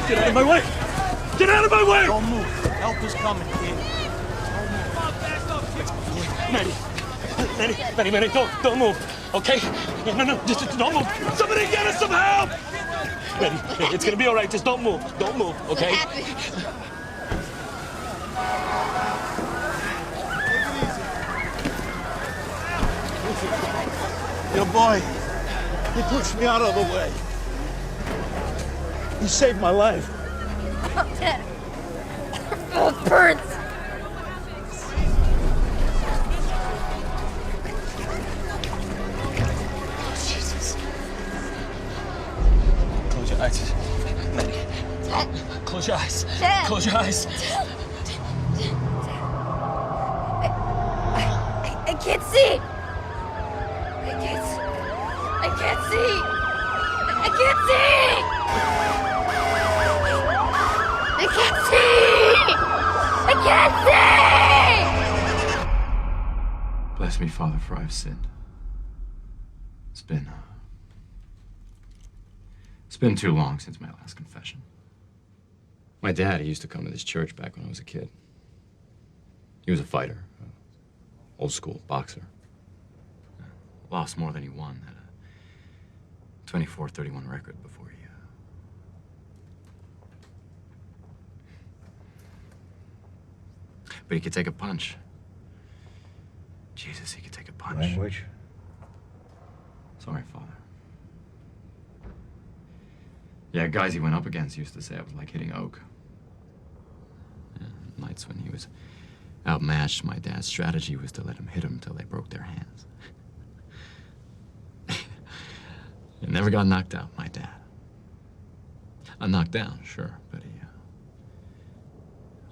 Get out of my way! Get out of my way! Don't move. Help is coming, kid. Manny, don't move, okay? No, just don't move. Somebody get us some help! Manny, it's gonna be all right. Just don't move, okay? What happened? Your boy, he pushed me out of the way. He saved my life. Oh, Dad. Oh, it burns. Jesus. Close your eyes. Manny. Close your eyes. Dad. Close your eyes. I can't see. I can't see. I can't see. I can't see. I can't see. Bless me, Father, for I've sinned. It's been too long since my last confession. My dad, he used to come to this church back when I was a kid. He was a fighter, old school boxer. Lost more than he won. Had a 24-31 record before he. But he could take a punch. Jesus, he could take a punch. Language? Sorry, Father. Yeah, guys he went up against used to say I was like hitting oak. Yeah, nights when he was outmatched, my dad's strategy was to let him hit him until they broke their hands. He never got knocked out, my dad. Knocked down, sure, but he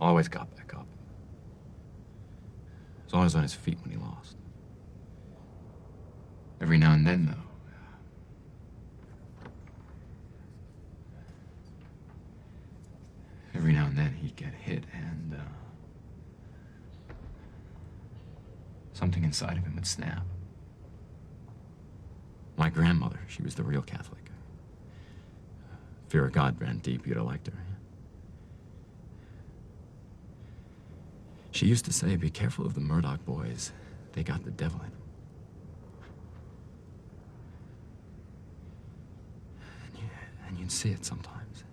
always got back up. He was always on his feet when he lost. Every now and then, though, every now and then he'd get hit and something inside of him would snap. My grandmother, she was the real Catholic. Fear of God ran deep, you'd have liked her. She used to say, be careful of the Murdoch boys. They got the devil in them. And you'd see it sometimes.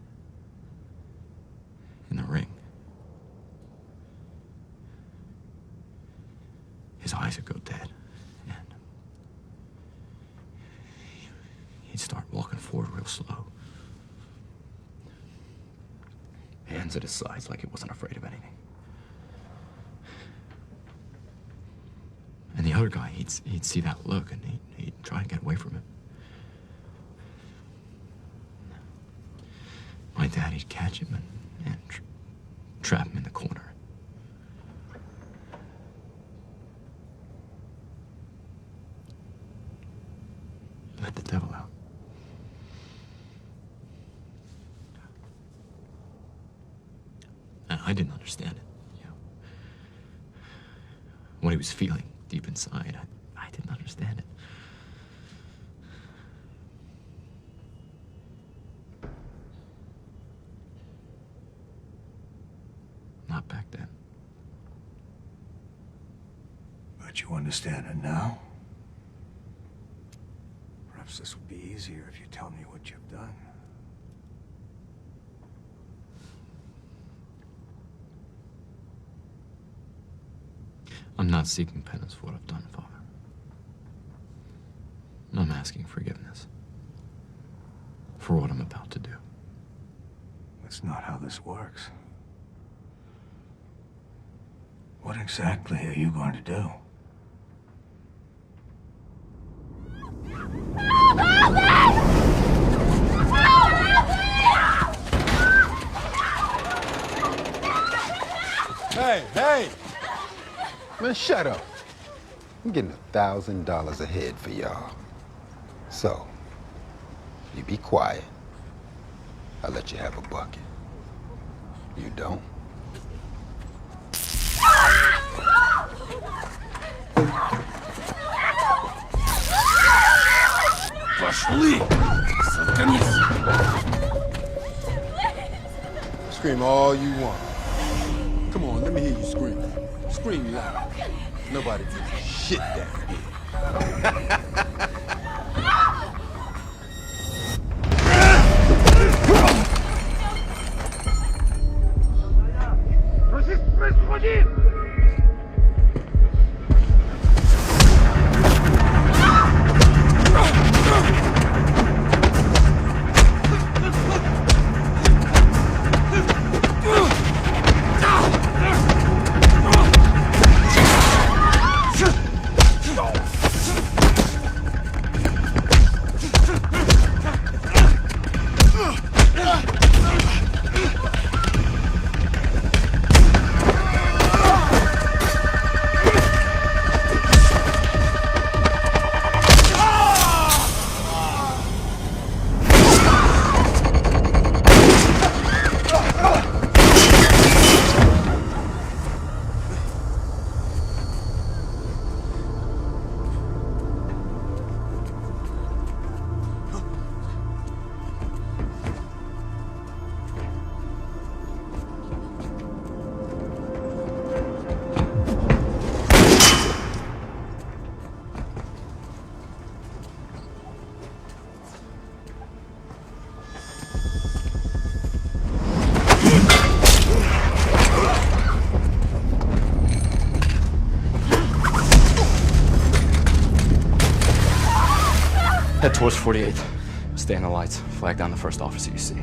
In the ring. His eyes would go dead. And he'd start walking forward real slow. Hands at his sides like he wasn't afraid of anything. And the other guy, he'd see that look and he'd try to get away from him. My dad, he'd catch him and trap him in the corner. Let the devil out. And I didn't understand it, you know. What he was feeling deep inside, I didn't understand it. Not back then. But you understand it now? Perhaps this would be easier if you tell me what you've done. I'm not seeking penance for what I've done, Father. I'm asking forgiveness for what I'm about to do. That's not how this works. What exactly are you going to do? Hey! Man, shut up. I'm getting $1,000 a head for y'all. So, you be quiet. I'll let you have a bucket. You don't? Пошли! Сатанист! Scream all you want. Come on, let me hear you scream. Scream loud. Nobody gives a shit down here. Head towards 48th. Stay in the lights. Flag down the first officer you see.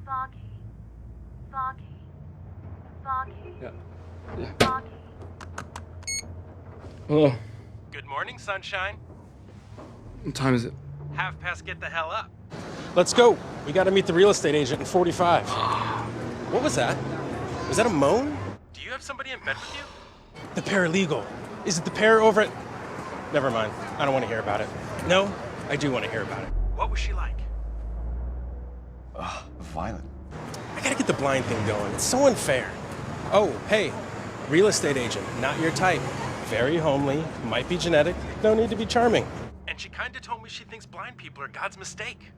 Foggy. Foggy. Foggy. Yeah. Foggy. Hello. Good morning, sunshine. What time is it? 1:30, get the hell up. Let's go. We got to meet the real estate agent in 45. What was that? Was that a moan? Do you have somebody in bed with you? The paralegal. Is it the pair over at... Never mind. I don't want to hear about it. No, I do want to hear about it. What was she like? Violent. I gotta get the blind thing going. It's so unfair. Oh, hey, real estate agent, not your type. Very homely, might be genetic, no need to be charming. And she kinda told me she thinks blind people are God's mistake.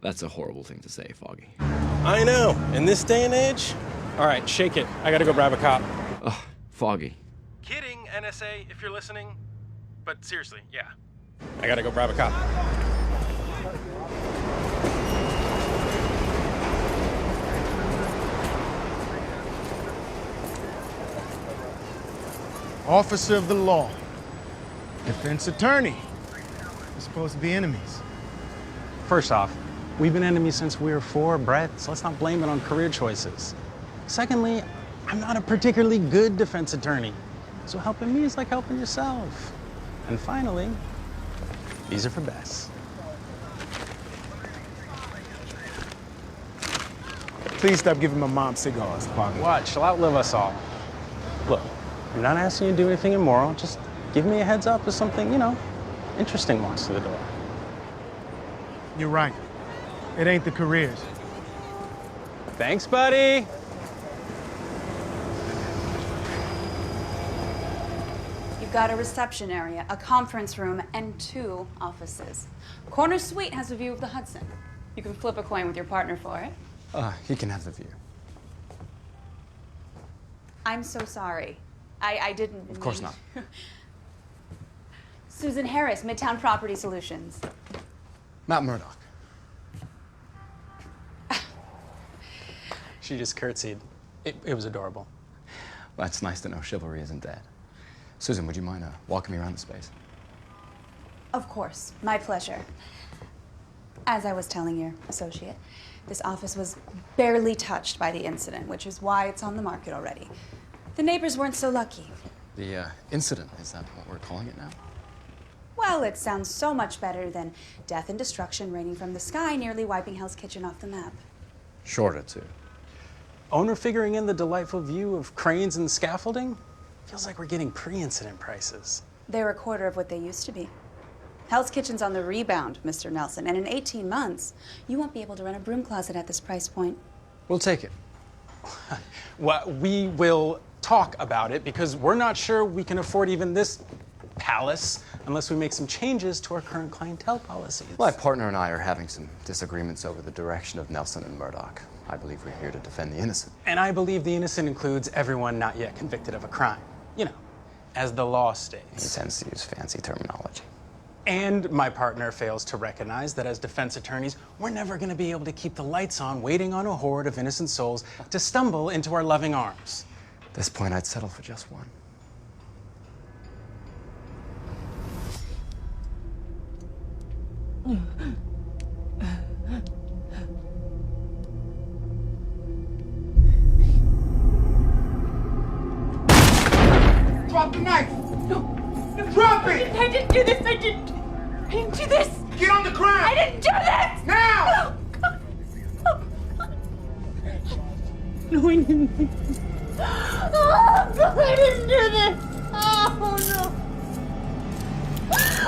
That's a horrible thing to say, Foggy. I know, in this day and age. All right, shake it. I gotta go grab a cop. Ugh, Foggy. Kidding, NSA, if you're listening. But seriously, yeah. I gotta go grab a cop. Officer of the law, defense attorney. We're supposed to be enemies. First off, we've been enemies since we were 4, Brett, so let's not blame it on career choices. Secondly, I'm not a particularly good defense attorney, so helping me is like helping yourself. And finally, these are for Bess. Please stop giving my mom cigars, Foggy. What? She'll outlive us all. Look, I'm not asking you to do anything immoral. Just give me a heads up if something, interesting walks through the door. You're right. It ain't the careers. Thanks, buddy. You've got a reception area, a conference room, and 2 offices. Corner suite has a view of the Hudson. You can flip a coin with your partner for it. He can have the view. I'm so sorry. I didn't. Of course not. Susan Harris, Midtown Property Solutions. Matt Murdock. She just curtsied. It was adorable. Well, it's nice to know chivalry isn't dead. Susan, would you mind walking me around the space? Of course, my pleasure. As I was telling your associate, this office was barely touched by the incident, which is why it's on the market already. The neighbors weren't so lucky. The incident, is that what we're calling it now? Well, it sounds so much better than death and destruction raining from the sky, nearly wiping Hell's Kitchen off the map. Shorter, too. Owner figuring in the delightful view of cranes and scaffolding? Feels like we're getting pre-incident prices. They're a quarter of what they used to be. Hell's Kitchen's on the rebound, Mr. Nelson, and in 18 months, you won't be able to rent a broom closet at this price point. We'll take it. Well, we will talk about it because we're not sure we can afford even this palace unless we make some changes to our current clientele policies. My partner and I are having some disagreements over the direction of Nelson and Murdoch. I believe we're here to defend the innocent. And I believe the innocent includes everyone not yet convicted of a crime. You know, as the law He states. tends to use fancy terminology. And my partner fails to recognize that as defense attorneys, we're never going to be able to keep the lights on waiting on a horde of innocent souls to stumble into our loving arms. At this point, I'd settle for just one. Drop the knife! No. Drop it! I didn't do this. I didn't do this. Get on the ground! I didn't do this. Now! Oh, God. No, I didn't. Oh, God, I didn't do this. Oh, no.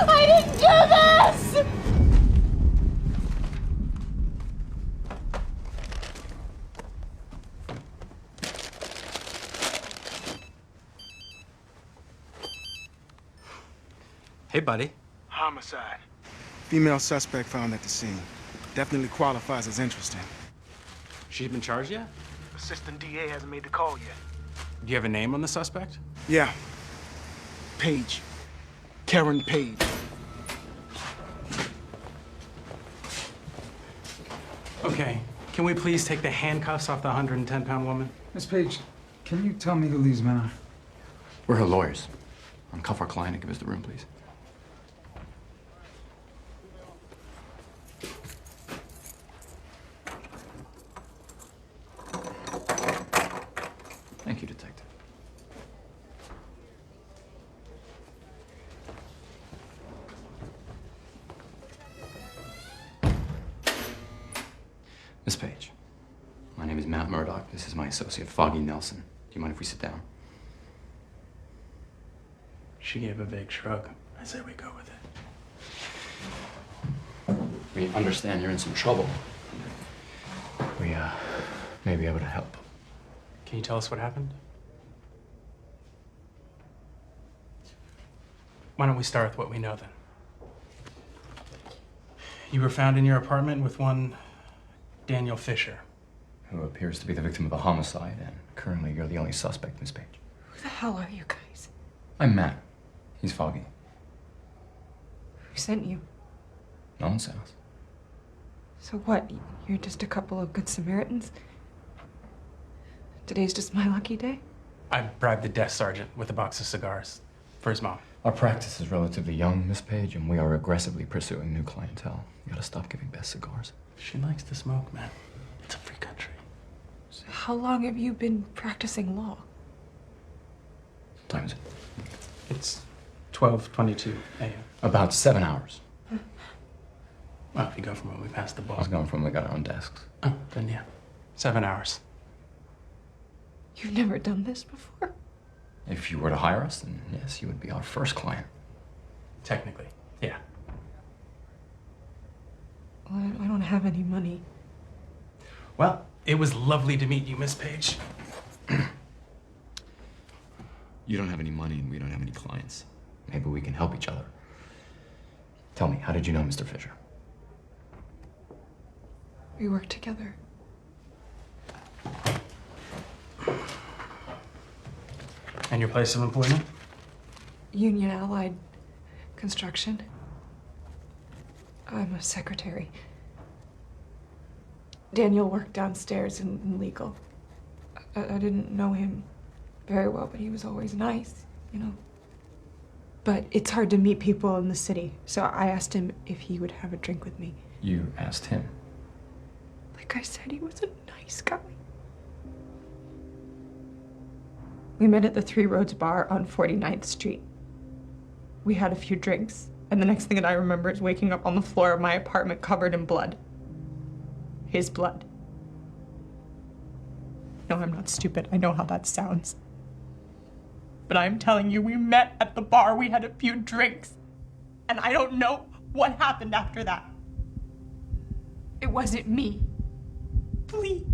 I didn't do this. Hey, buddy. Homicide. Female suspect found at the scene. Definitely qualifies as interesting. She's been charged yet? Assistant DA hasn't made the call yet. Do you have a name on the suspect? Yeah. Page. Karen Page. Okay. Can we please take the handcuffs off the 110-pound woman? Miss Page, can you tell me who these men are? We're her lawyers. Uncuff our client and give us the room, please. Thank you, Detective. Miss Page, my name is Matt Murdock. This is my associate, Foggy Nelson. Do you mind if we sit down? She gave a vague shrug. I say we go with it. We understand you're in some trouble. We may be able to help. Can you tell us what happened? Why don't we start with what we know then? You were found in your apartment with one Daniel Fisher. Who appears to be the victim of a homicide, and currently you're the only suspect, Miss Page. Who the hell are you guys? I'm Matt. He's Foggy. Who sent you? No one says. So what? You're just a couple of good Samaritans? Today's just my lucky day? I bribed the desk sergeant with a box of cigars for his mom. Our practice is relatively young, Miss Page, and we are aggressively pursuing new clientele. You gotta stop giving Beth cigars. She likes to smoke, man. It's a free country. How long have you been practicing law? What time is it? It's 12:22 a.m. About 7 hours. Well, if you go from when we passed the I ball. was going from we got our own desks. Oh, then yeah. 7 hours. You've never done this before? If you were to hire us, then yes, you would be our first client. Technically, yeah. Well, I don't have any money. Well, It was lovely to meet you, Miss Page. You don't have any money and we don't have any clients. Maybe we can help each other. Tell me, how did you know Mr. Fisher? We work together. And your place of employment? Union Allied Construction. I'm a secretary. Daniel worked downstairs in legal. I didn't know him very well, but he was always nice, you know. But it's hard to meet people in the city, so I asked him if he would have a drink with me. You asked him. Like I said, he was a nice guy. We met at the Three Roads Bar on 49th Street. We had a few drinks, and the next thing that I remember is waking up on the floor of my apartment covered in blood. His blood. No, I'm not stupid. I know how that sounds. But I'm telling you, we met at the bar, we had a few drinks, and I don't know what happened after that. It wasn't me. Please.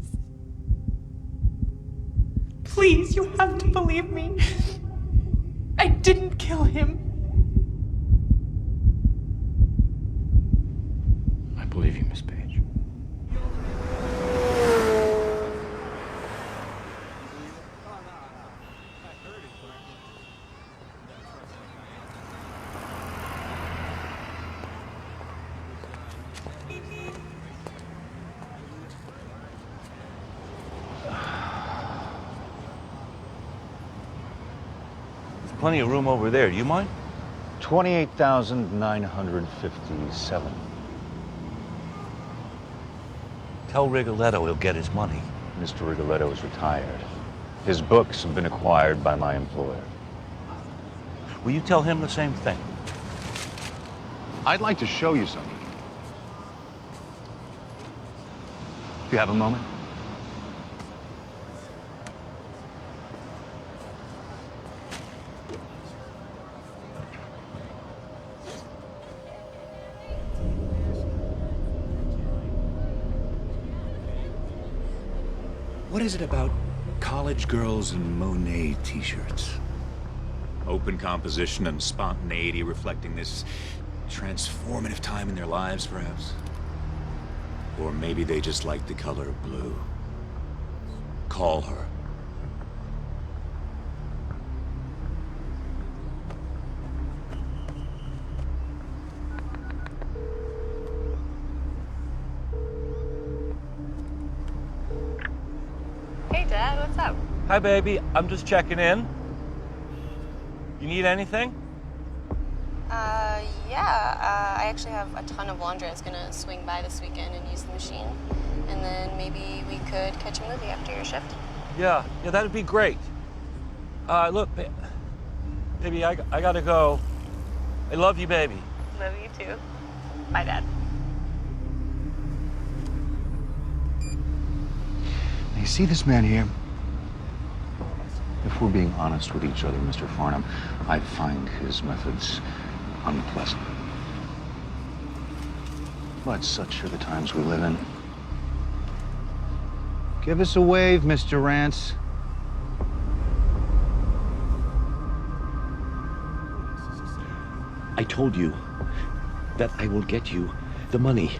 Please, you have to believe me. I didn't kill him. I believe you, Miss Page. Plenty of room over there. Do you mind? 28,957. Tell Rigoletto he'll get his money. Mr. Rigoletto is retired. His books have been acquired by my employer. Will you tell him the same thing? I'd like to show you something. Do you have a moment? What is it about college girls and Monet t-shirts? Open composition and spontaneity reflecting this transformative time in their lives, perhaps? Or maybe they just like the color blue. Call her. Hey, Dad, what's up? Hi, baby. I'm just checking in. You need anything? Yeah. I actually have a ton of laundry. I was gonna swing by this weekend and use the machine. And then maybe we could catch a movie after your shift. Yeah, that'd be great. Look, baby, I gotta go. I love you, baby. Love you too. Bye, Dad. You see this man here? If we're being honest with each other, Mr. Farnham, I find his methods unpleasant. But such are the times we live in. Give us a wave, Mr. Rance. I told you that I will get you the money.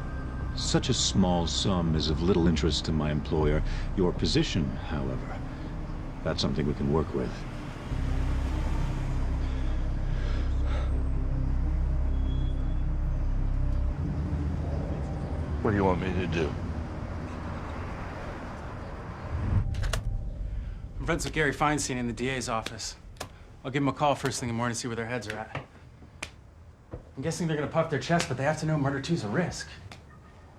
Such a small sum is of little interest to my employer. Your position, however, that's something we can work with. What do you want me to do? I'm friends with Gary Feinstein in the DA's office. I'll give him a call first thing in the morning to see where their heads are at. I'm guessing they're gonna puff their chest, but they have to know murder 2's a risk.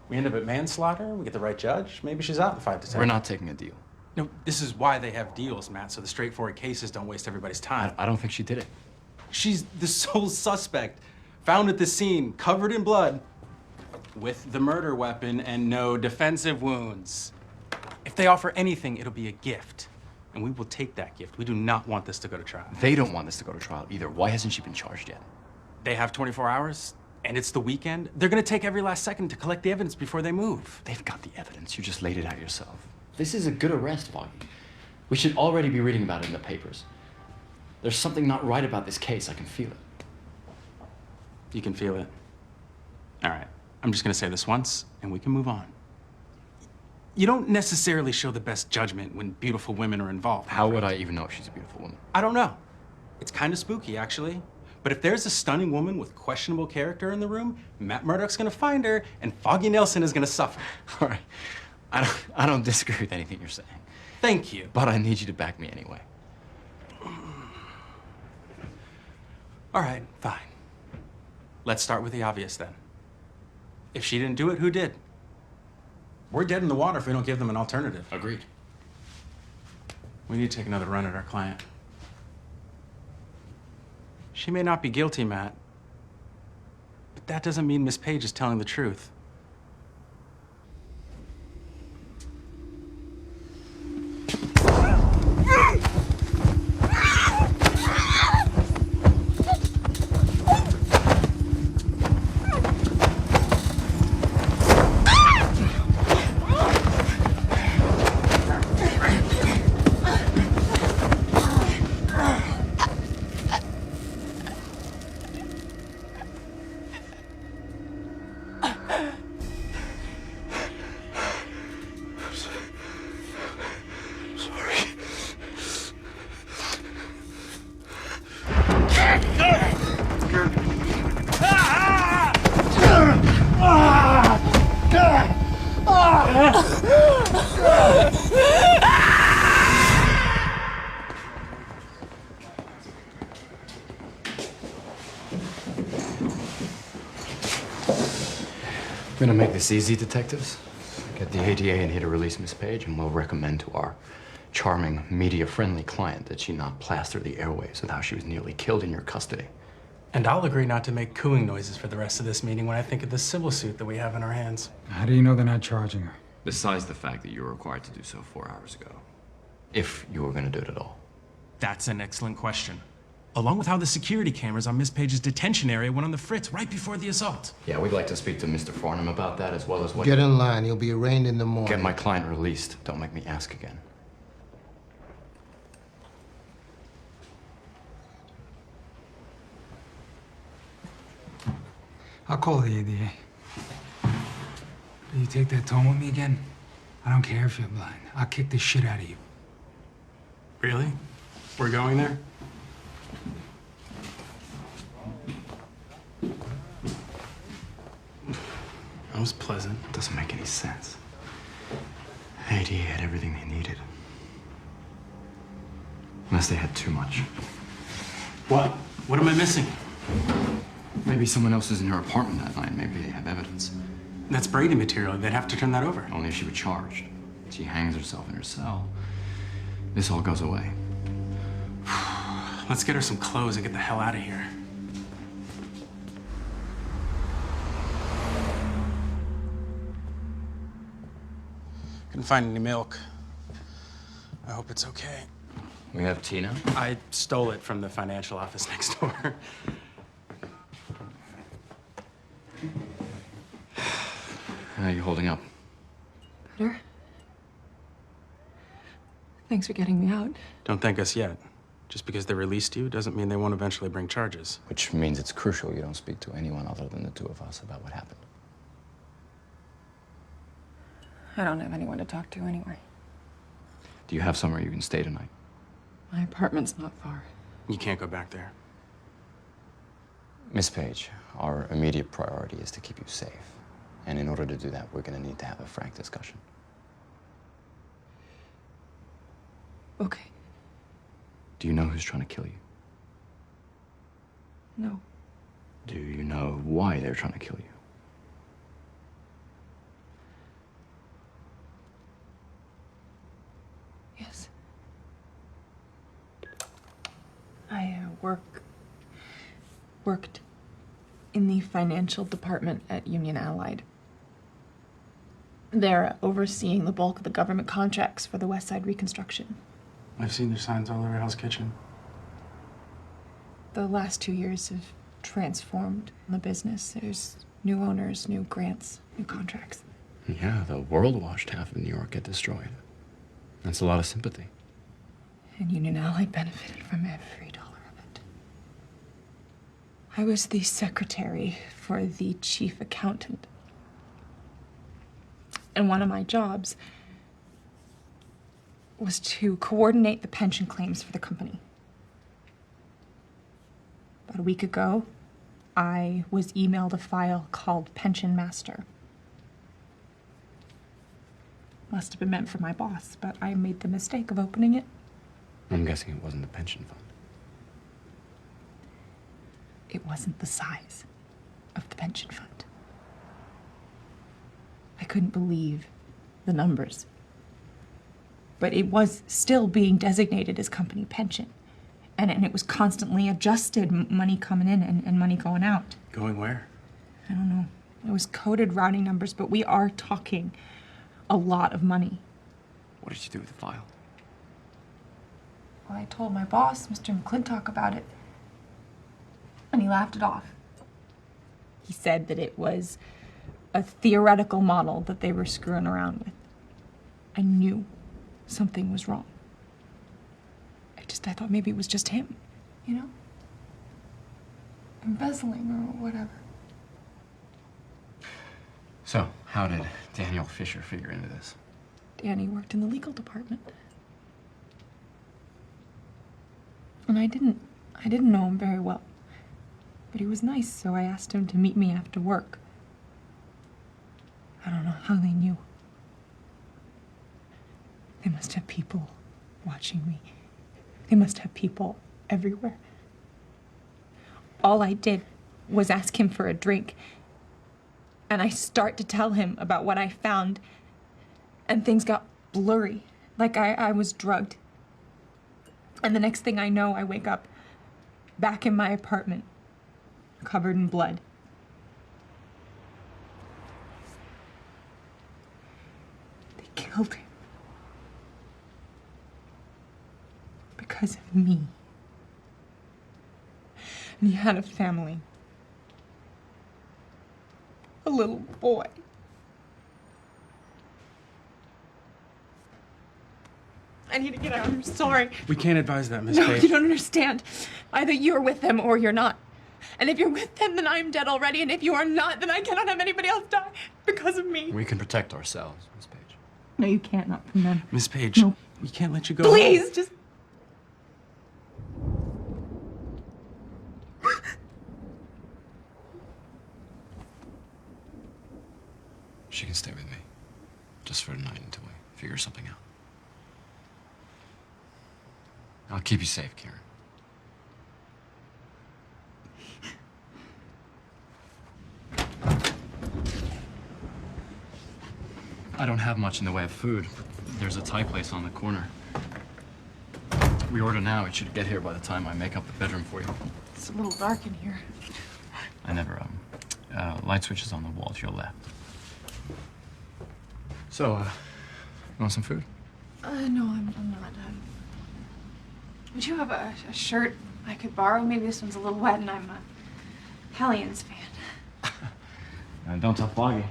We end up at manslaughter, we get the right judge, maybe she's out in 5 to 10. We're not taking a deal. No, this is why they have deals, Matt, so the straightforward cases don't waste everybody's time. I don't think she did it. She's the sole suspect, found at the scene, covered in blood, with the murder weapon and no defensive wounds. If they offer anything, it'll be a gift. And we will take that gift. We do not want this to go to trial. They don't want this to go to trial either. Why hasn't she been charged yet? They have 24 hours, and it's the weekend. They're gonna take every last second to collect the evidence before they move. They've got the evidence. You just laid it out yourself. This is a good arrest, Foggy. We should already be reading about it in the papers. There's something not right about this case. I can feel it. You can feel it. All right, I'm just gonna say this once, and we can move on. You don't necessarily show the best judgment when beautiful women are involved. How would I even know if she's a beautiful woman? I don't know. It's kind of spooky, actually. But if there's a stunning woman with questionable character in the room, Matt Murdock's gonna find her, and Foggy Nelson is gonna suffer. All right, I don't disagree with anything you're saying. Thank you. But I need you to back me anyway. All right, fine. Let's start with the obvious then. If she didn't do it, who did? We're dead in the water if we don't give them an alternative. Agreed. We need to take another run at our client. She may not be guilty, Matt, but that doesn't mean Miss Page is telling the truth. I'm gonna make this easy, detectives. Get the ADA in here to release Miss Page, and we'll recommend to our charming, media-friendly client that she not plaster the airwaves with how she was nearly killed in your custody. And I'll agree not to make cooing noises for the rest of this meeting when I think of the civil suit that we have in our hands. How do you know they're not charging her? Besides the fact that you were required to do so 4 hours ago. If you were gonna do it at all. That's an excellent question. Along with how the security cameras on Miss Page's detention area went on the fritz right before the assault. Yeah, we'd like to speak to Mr. Farnham about that, as well as what— Get in line. He'll be arraigned in the morning. Get my client released. Don't make me ask again. I'll call the ADA. Do you take that tone with me again? I don't care if you're blind. I'll kick the shit out of you. Really? We're going there? That was pleasant. Doesn't make any sense. ADA had everything they needed. Unless they had too much. What? What am I missing? Maybe someone else was in her apartment that night. Maybe they have evidence. That's Brady material. They'd have to turn that over. Only if she were charged. She hangs herself in her cell. This all goes away. Let's get her some clothes and get the hell out of here. Couldn't find any milk. I hope it's okay. We have tea now? I stole it from the financial office next door. How are you holding up? Better? Thanks for getting me out. Don't thank us yet. Just because they released you doesn't mean they won't eventually bring charges. Which means it's crucial you don't speak to anyone other than the two of us about what happened. I don't have anyone to talk to anyway. Do you have somewhere you can stay tonight? My apartment's not far. You can't go back there. Miss Page, our immediate priority is to keep you safe. And in order to do that, we're gonna need to have a frank discussion. Okay. Do you know who's trying to kill you? No. Do you know why they're trying to kill you? Yes. I worked in the financial department at Union Allied. They're overseeing the bulk of the government contracts for the West Side reconstruction. I've seen their signs all over Hell's Kitchen. The last 2 years have transformed the business. There's new owners, new grants, new contracts. Yeah, the world watched half of New York get destroyed. That's a lot of sympathy. And Union Ally benefited from every dollar of it. I was the secretary for the chief accountant. And one of my jobs was to coordinate the pension claims for the company. About a week ago, I was emailed a file called Pension Master. Must have been meant for my boss, but I made the mistake of opening it. I'm guessing it wasn't the pension fund. It wasn't the size of the pension fund. I couldn't believe the numbers. But it was still being designated as company pension. And it was constantly adjusted, money coming in and money going out. Going where? I don't know. It was coded routing numbers, but we are talking a lot of money. What did you do with the file? Well, I told my boss, Mr. McClintock, about it, and he laughed it off. He said that it was a theoretical model that they were screwing around with. I knew something was wrong. I thought maybe it was just him, you know? Embezzling or whatever. So, how did Daniel Fisher figure into this? Danny worked in the legal department. And I didn't know him very well. But he was nice, so I asked him to meet me after work. I don't know how they knew. They must have people watching me. They must have people everywhere. All I did was ask him for a drink. And I start to tell him about what I found. And things got blurry, like I was drugged. And the next thing I know, I wake up back in my apartment, covered in blood. They killed him. Because of me. And he had a family. A little boy. I need to get out. I'm sorry. We can't advise that, Miss No, Page. you don't understand. Either you're with them or you're not. And if you're with them, then I'm dead already. And if you are not, then I cannot have anybody else die because of me. We can protect ourselves, Miss Page. No, you can't. Not from them. Miss Page, No. we can't let you go. Please, just... She can stay with me. Just for tonight until we figure something out. I'll keep you safe, Karen. I don't have much in the way of food, but there's a Thai place on the corner. We order now. It should get here by the time I make up the bedroom for you. It's a little dark in here. I never, light switch is on the wall to your left. So, you want some food? No, I'm not. Would you have a shirt I could borrow? Maybe this one's a little wet and I'm a Hellions fan. Don't tell Foggy.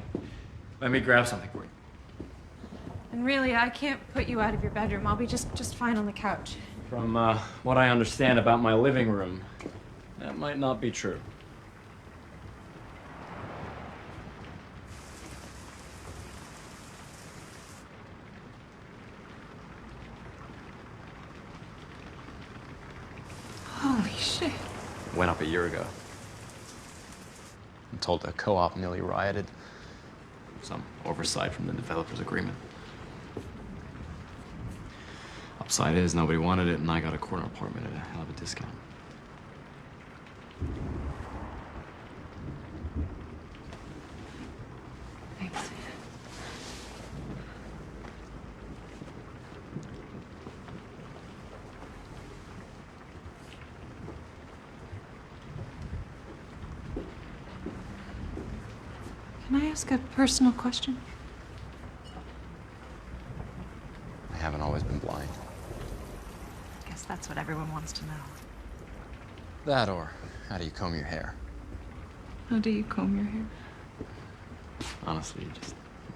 Let me grab something for you. And really, I can't put you out of your bedroom. I'll be just fine on the couch. From what I understand about my living room, that might not be true. Holy shit. Went up a year ago. I'm told the co-op nearly rioted. Some oversight from the developer's agreement. Upside is nobody wanted it, and I got a corner apartment at a hell of a discount. Thanks. Can I ask a personal question? I haven't always been blind. I guess that's what everyone wants to know. That or how do you comb your hair? How do you comb your hair? Honestly,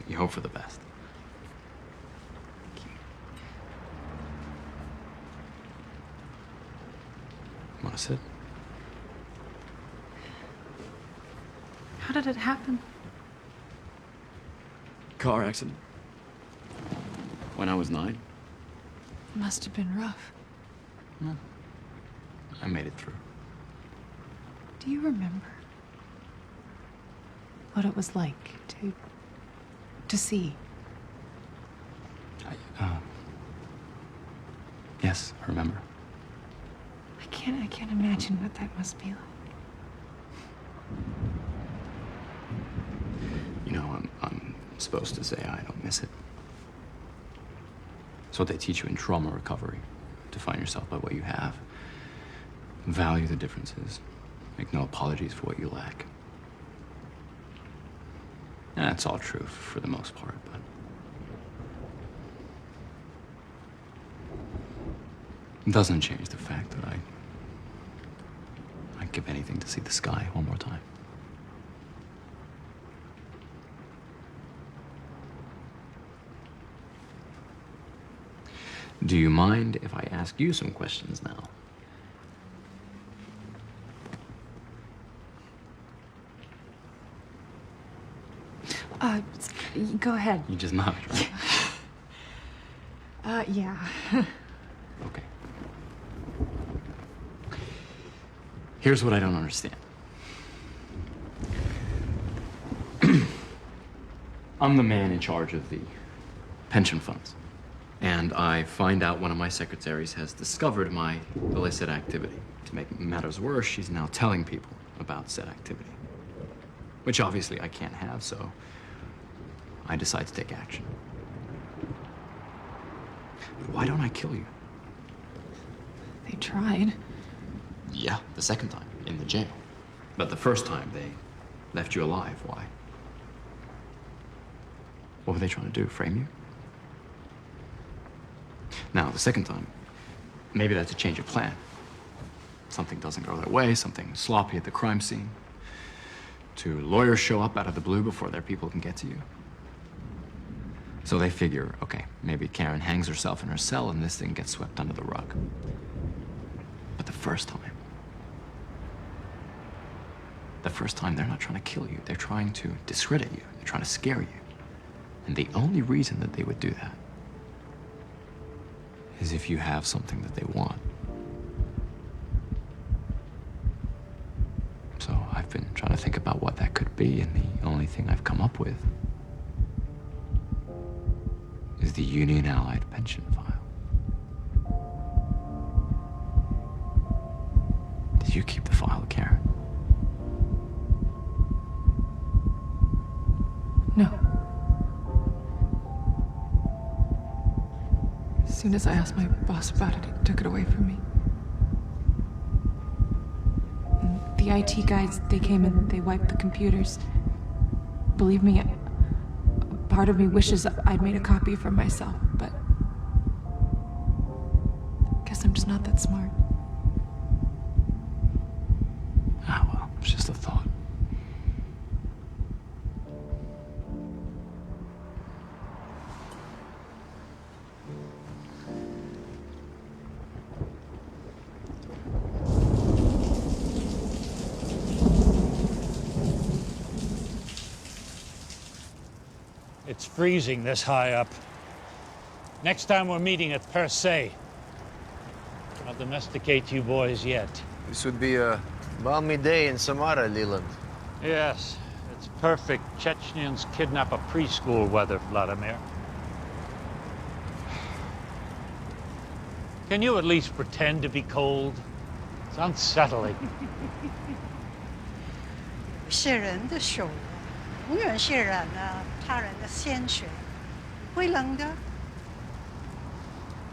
you hope for the best. want to sit? How did it happen? Car accident. When I was 9. It must have been rough. I made it through. Do you remember what it was like to see? Yes, I remember. I can't imagine what that must be like. You know, I'm supposed to say I don't miss it. It's what they teach you in trauma recovery. Define yourself by what you have. Value the differences. Make no apologies for what you lack. And that's all true for the most part, but it doesn't change the fact that I'd give anything to see the sky one more time. Do you mind if I ask you some questions now? Go ahead. You just nodded, right? Yeah. Okay. Here's what I don't understand. I'm the man in charge of the pension funds. And I find out one of my secretaries has discovered my illicit activity. To make matters worse, she's now telling people about said activity. Which obviously I can't have, so I decide to take action. But why don't I kill you? They tried. Yeah, the second time, in the jail. But the first time, they left you alive. Why? What were they trying to do, frame you? Now, the second time, maybe that's a change of plan. Something doesn't go their way, something sloppy at the crime scene. 2 lawyers show up out of the blue before their people can get to you. So they figure, okay, maybe Karen hangs herself in her cell and this thing gets swept under the rug. But the first time, they're not trying to kill you. They're trying to discredit you. They're trying to scare you. And the only reason that they would do that is if you have something that they want. So I've been trying to think about what that could be, and the only thing I've come up with is the Union Allied pension file. Did you keep the file, Karen? No. As soon as I asked my boss about it, he took it away from me. And the IT guys, they came and they wiped the computers. Believe me, a part of me wishes I'd made a copy for myself, but I guess I'm just not that smart. Ah, well, it's just a thought. It's freezing this high up. Next time we're meeting at Per Se. I'll domesticate you boys yet. This would be a balmy day in Samara, Leland. Yes, it's perfect Chechnyans kidnap a preschool weather, Vladimir. Can you at least pretend to be cold? It's unsettling. 是人的手，永远渲染了他人的鲜血，会冷的。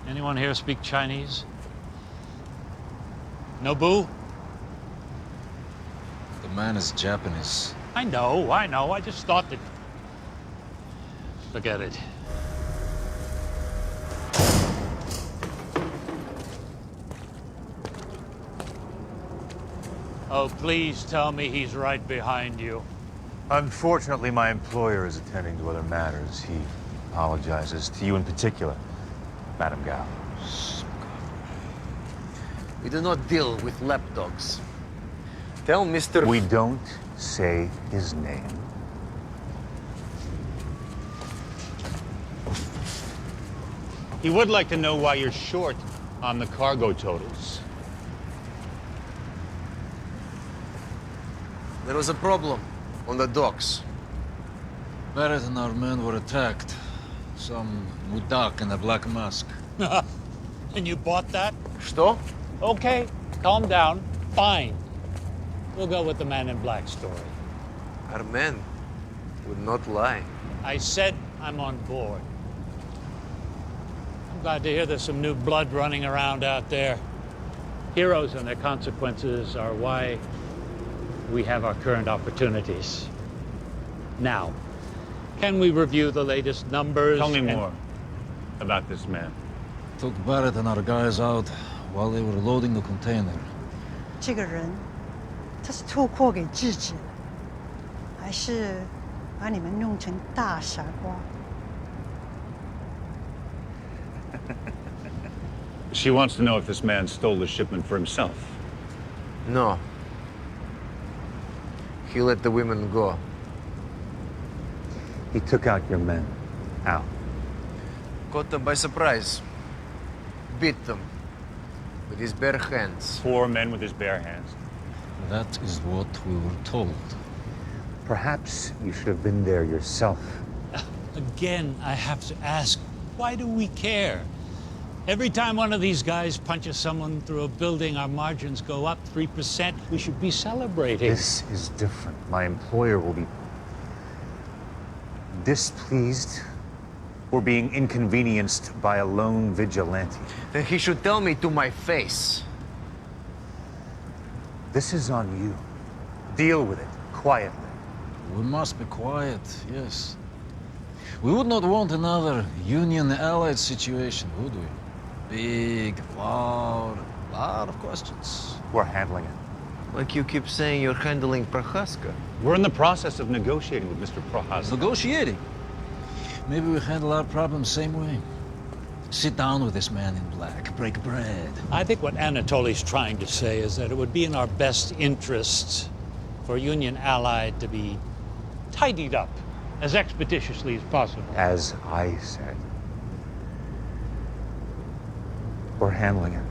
Anyone here speak Chinese? Nobu? The man is Japanese. I know. I just thought that... Forget it. Oh, please tell me he's right behind you. Unfortunately, my employer is attending to other matters. He apologizes to you in particular, Madame Gao. We do not deal with lapdogs. Tell Mr. We don't say his name. He would like to know why you're short on the cargo totals. There was a problem on the docks. Barrett and our men were attacked. Some mudak in a black mask. And you bought that? Что? Okay, calm down. Fine. We'll go with the man in black story. Our men would not lie. I said I'm on board. I'm glad to hear there's some new blood running around out there. Heroes and their consequences are why we have our current opportunities. Now, can we review the latest numbers? Tell me more about this man. Took Barrett and our guys out while they were loading the container. 这个人，他是托货给智智的，还是把你们弄成大傻瓜？ She wants to know if this man stole the shipment for himself. No. He let the women go. He took out your men. How? Caught them by surprise. Beat them with his bare hands. 4 men with his bare hands. That is what we were told. Perhaps you should have been there yourself. Again, I have to ask, why do we care? Every time one of these guys punches someone through a building, our margins go up 3%. We should be celebrating. This is different. My employer will be displeased or being inconvenienced by a lone vigilante. Then he should tell me to my face. This is on you. Deal with it quietly. We must be quiet, yes. We would not want another Union-Allied situation, would we? Big, loud, lot of questions. We're handling it. Like you keep saying you're handling Prohaska. We're in the process of negotiating with Mr. Prohaska. Negotiating? Maybe we handle our problems same way. Sit down with this man in black, break bread. I think what Anatoly's trying to say is that it would be in our best interests for Union Allied to be tidied up as expeditiously as possible. As I said. We're handling it.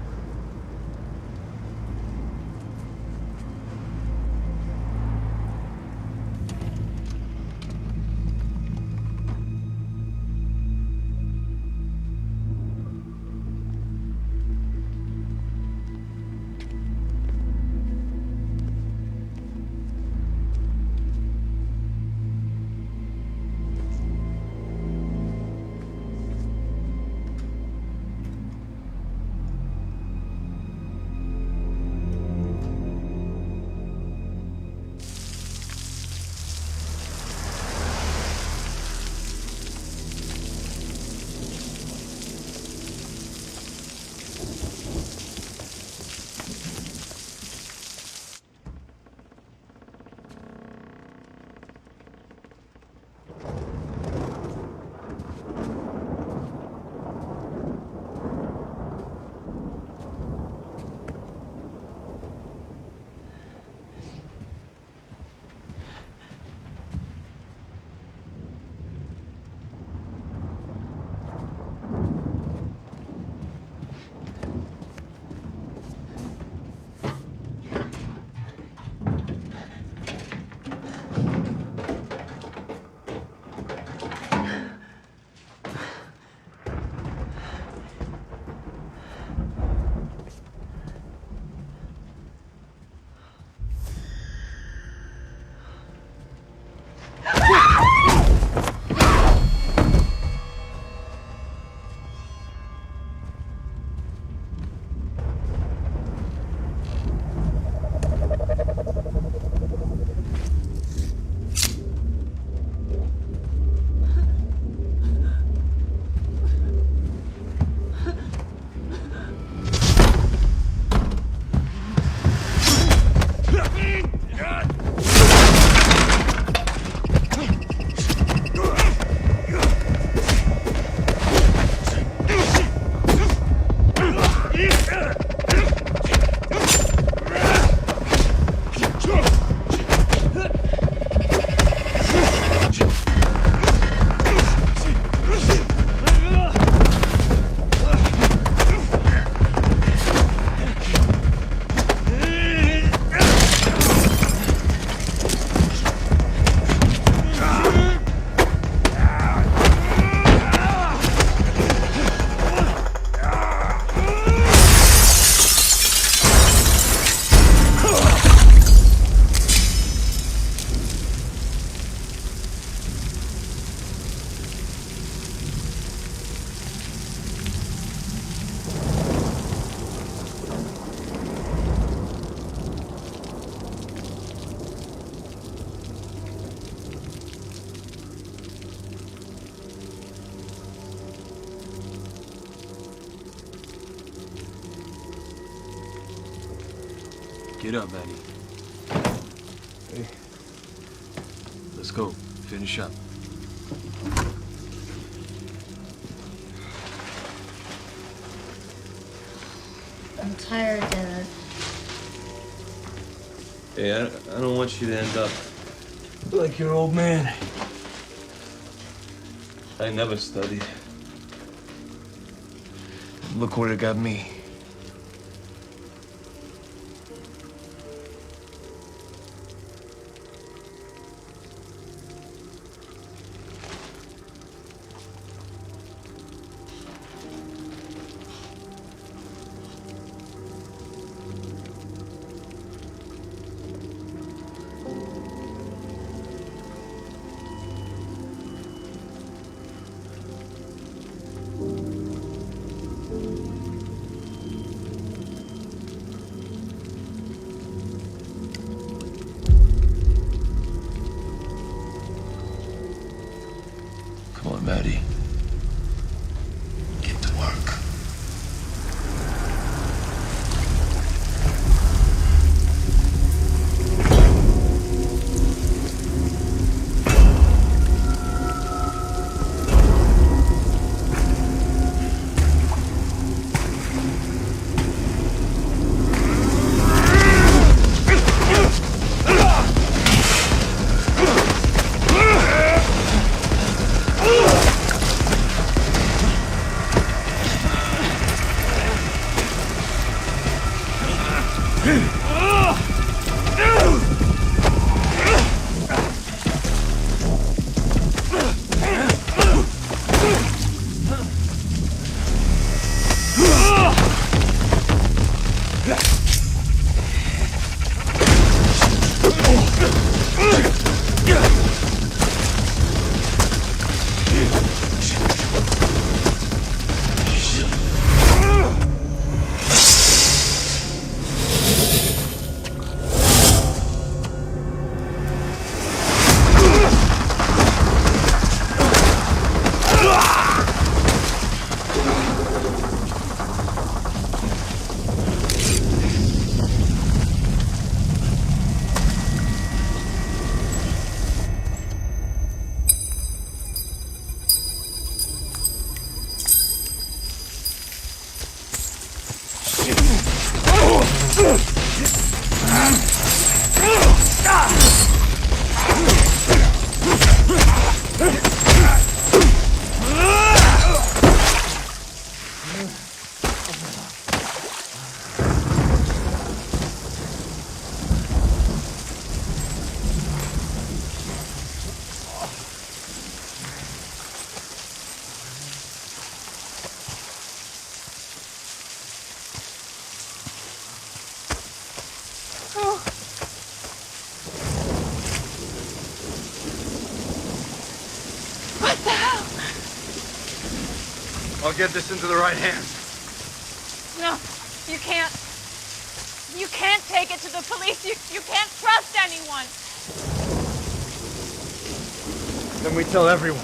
Get up, Maddie. Hey. Let's go. Finish up. I'm tired, Dad. Hey, I don't want you to end up like your old man. I never studied. Look where it got me. Come on, Maddie. Get to work. I'll get this into the right hands. No, you can't. You can't take it to the police. You can't trust anyone. Then we tell everyone.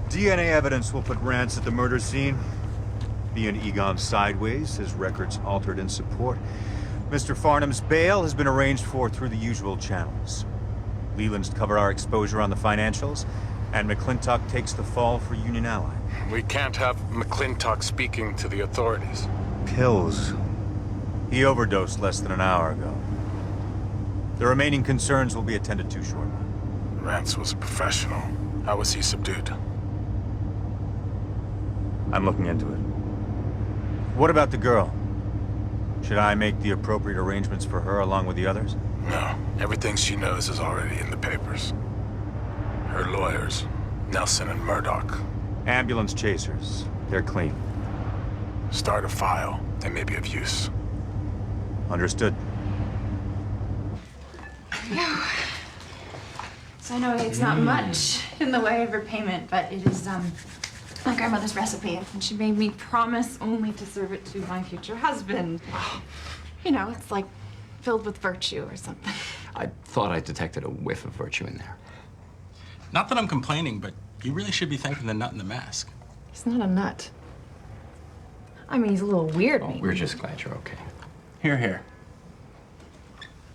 DNA evidence will put Rance at the murder scene. Being Egon sideways, his records altered in support. Mr. Farnham's bail has been arranged for through the usual channels. Leland's cover our exposure on the financials, and McClintock takes the fall for Union Ally. We can't have McClintock speaking to the authorities. Pills. He overdosed less than an hour ago. The remaining concerns will be attended to shortly. Rance was a professional. How was he subdued? I'm looking into it. What about the girl? Should I make the appropriate arrangements for her along with the others? No. Everything she knows is already in the papers. Her lawyers, Nelson and Murdoch. Ambulance chasers. They're clean. Start a file. They may be of use. Understood. So I know it's not much in the way of repayment, but it is my grandmother's recipe, and she made me promise only to serve it to my future husband. You know, it's like filled with virtue or something. I thought I detected a whiff of virtue in there. Not that I'm complaining, but you really should be thanking the nut in the mask. He's not a nut. I mean, he's a little weird, maybe. We're just glad you're okay. Here, here.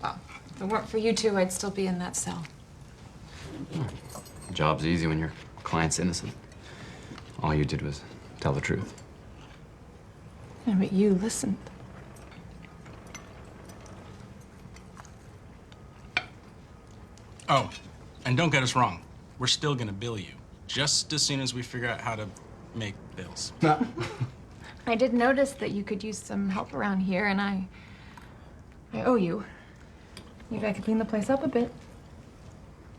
If it weren't for you two, I'd still be in that cell. The job's easy when your client's innocent. All you did was tell the truth. Yeah, but you listened. Oh, and don't get us wrong. We're still gonna bill you, just as soon as we figure out how to make bills. I did notice that you could use some help around here, and I owe you. Maybe I could clean the place up a bit.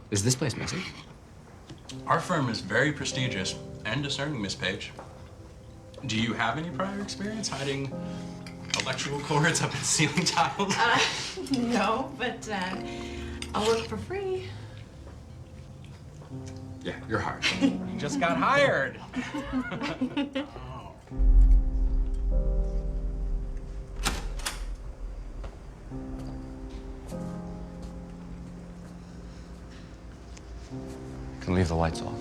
Is this place messy? Our firm is very prestigious and discerning, Miss Page. Do you have any prior experience hiding electrical cords up in ceiling tiles? No, but I'll work for free. Yeah, you're hired. You just got hired. Can leave the lights off.